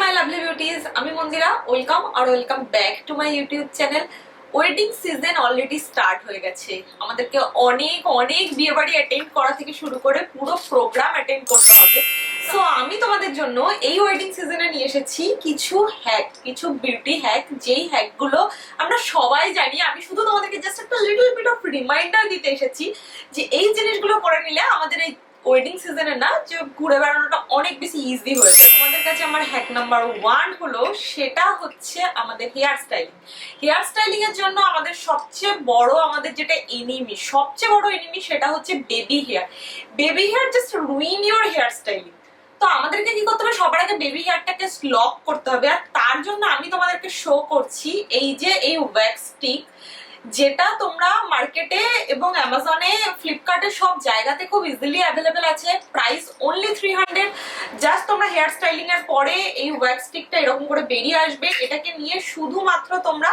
মাই lovely beauties, আমি Mandira. Welcome back to my YouTube channel. Wedding season already start হয়ে গেছে। আমাদেরকে অনেক অনেক বিয়ে বাড়ি অ্যাটেন্ড করা থেকে শুরু করে পুরো প্রোগ্রাম অ্যাটেন্ড করতে হবে। সো আমি তোমাদের জন্য এই ওয়েডিং সিজনে নিয়ে এসেছি কিছু হ্যাক, কিছু বিউটি হ্যাক, যেই হ্যাকগুলো আমরা সবাই জানি। আমি শুধু তোমাদেরকে জাস্ট একটা লিটল বিট অফ রিমাইন্ডার দিতে এসেছি যে এই জিনিসগুলো করে নিলে আমাদের এই ওয়েডিং সিজনে না যে ঘুরে বেড়ানোটা অনেক বেশি ইজি হয়ে যায়। তোমাদের কাছে আমার হ্যাক নাম্বার 1 হলো, সেটা হচ্ছে আমাদের হেয়ার স্টাইলিং। হেয়ার স্টাইলিং এর জন্য আমাদের সবচেয়ে বড় এনিমি সেটা হচ্ছে baby hair. Baby hair just ruin your hair styling. তো আমাদেরকে কি করতে হবে, সবার আগে বেবি হেয়ারটাকে লক করতে হবে। আর তার জন্য আমি তোমাদেরকে শো করছি এই ওয়্যাক্স স্টিক, যেটা তোমরা মার্কেটে এবং অ্যামাজনে, ফ্লিপকার্টে সব জায়গাতে খুব ইজিলি অ্যাভেলেবেল আছে। Price only 300। জাস্ট তোমরা হেয়ার স্টাইলিং এর পরে এই ওয়্যাক্স স্টিকটা এরকম করে বেরিয়ে আসবে, এটাকে নিয়ে শুধুমাত্র তোমরা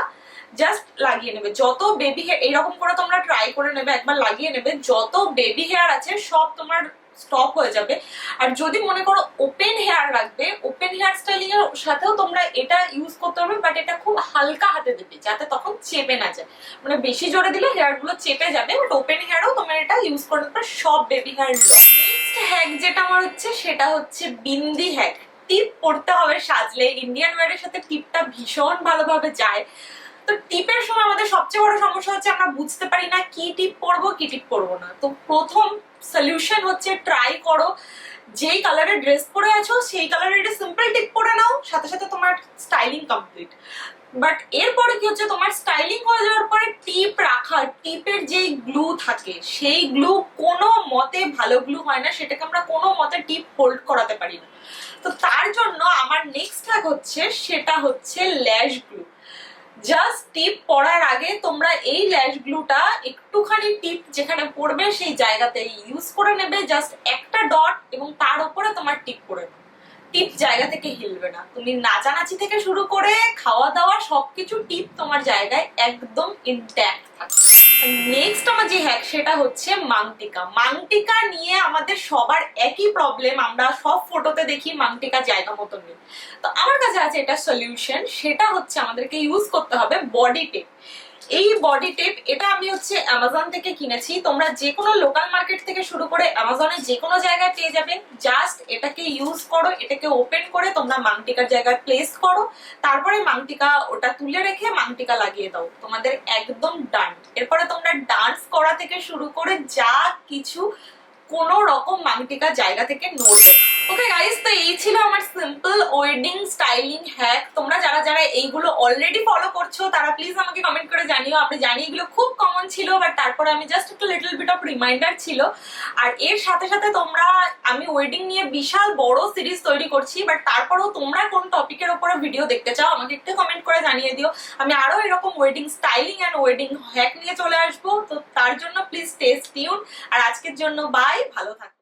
জাস্ট লাগিয়ে নেবে। যত বেবি হেয়ার এরকম করে তোমরা ট্রাই করে নেবে, একবার লাগিয়ে নেবে, যত বেবি হেয়ার আছে সব তোমার স্টপ হয়ে যাবে। আর যদি মনে করো ওপেন হেয়ার রাখবে, ওপেন হেয়ার স্টাইলিং এর সাথেও তোমরা এটা ইউজ করতে পারবে, বাট এটা খুব হালকা হাতে দেবে যাতে তখন চেপে না যায়। মানে বেশি জোরে দিলে হেয়ার গুলো চেপে যাবে, বাট ওপেন হেয়ারও তোমরা এটা ইউজ করতে পারবে সব বেবি হেয়ার। নেক্সট হ্যাক যেটা আমার হচ্ছে সেটা হচ্ছে বিন্দি হ্যাক। টিপ পড়তে হবে সাজলে। ইন্ডিয়ান ওয়্যারের সাথে টিপটা ভীষণ ভালোভাবে যায়। তো টিপের সময় আমাদের সবচেয়ে বড় সমস্যা হচ্ছে আমরা বুঝতে পারি না কি টিপ পরবো কি টিপ পরবো না। তো প্রথম সলিউশন হচ্ছে ট্রাই করো যেই কালারের ড্রেস পরে আছো সেই কালারের একটা সিম্পল টিপ পরে নাও, সাথে সাথে তোমার স্টাইলিং কমপ্লিট। বাট এরপরে কি হচ্ছে, তোমার স্টাইলিং হয়ে যাওয়ার পরে টিপ রাখা, টিপের যেই গ্লু থাকে সেই গ্লু কোনো মতে ভালো গ্লু হয় না, সেটাকে আমরা কোনো মতে টিপ হোল্ড করাতে পারি না। তো তার জন্য আমার নেক্সট হ্যাক হচ্ছে, সেটা হচ্ছে ল্যাশ গ্লু। জাস্ট টিপ পরার আগে তোমরা এই ল্যাশ গ্লুটা একটুখানি টিপ যেখানে পড়বে সেই জায়গাতে ইউজ করে নেবে, জাস্ট একটা ডট, এবং তার উপরে তোমার টিপ পরে নেবে। টিপ জায়গা থেকে হিলবে না। তুমি নাচানাচি থেকে শুরু করে খাওয়া দাওয়া সবকিছু টিপ তোমার জায়গায় একদম ইনট্যাক্ট থাকবে। নেক্সট আমার যে হ্যাক সেটা হচ্ছে মাংটিকা। মাংটিকা নিয়ে আমাদের সবার একই প্রবলেম, আমরা সব ফটোতে দেখি মাংটিকা জায়গা মতো নেই। তো আমার কাছে আছে এটা সলিউশন, সেটা হচ্ছে আমাদেরকে ইউজ করতে হবে বডি টেপ। এই বডি টেপ এটা আমি হচ্ছে অ্যামাজন থেকে কিনেছি। তোমরা যে কোনো লোকাল মার্কেট থেকে শুরু করে অ্যামাজনে যে কোনো জায়গায় পেয়ে যাবে। জাস্ট এটাকে ইউজ করো, এটাকে ওপেন করে তোমরা মাংটিকার জায়গায় প্লেস করো, তারপরে মাংটিকা ওটা তুলে রেখে মাংটিকা লাগিয়ে দাও, তোমাদের একদম ডান। এরপরে তোমরা ডান্স করা থেকে শুরু করে যা কিছু, কোনো রকম মাংটিকা জায়গা থেকে নড়বে না। ওকে গাইস, তো এই ছিল আমার সিম্পল ওয়েডিং স্টাইলিং হ্যাক। তোমরা যারা যারা এইগুলো অলরেডি ফলো করছো তারা প্লিজ আমাকে কমেন্ট করে জানিও। আমি জানি এগুলো খুব কমন ছিল, বাট তারপরে আমি জাস্ট একটা লিটল বিট অফ রিমাইন্ডার ছিল। আর এর সাথে সাথে তোমরা, আমি ওয়েডিং নিয়ে বিশাল বড় সিরিজ তৈরি করছি, বাট তারপরেও তোমরা কোন টপিকের উপরে ভিডিও দেখতে চাও আমাকে একটু কমেন্ট করে জানিয়ে দিও। আমি আরো এরকম wedding styling and wedding hack নিয়ে চলে আসবো। তো তার জন্য প্লিজ স্টে টিউন। আর আজকের জন্য বাই, ভালো থাকো।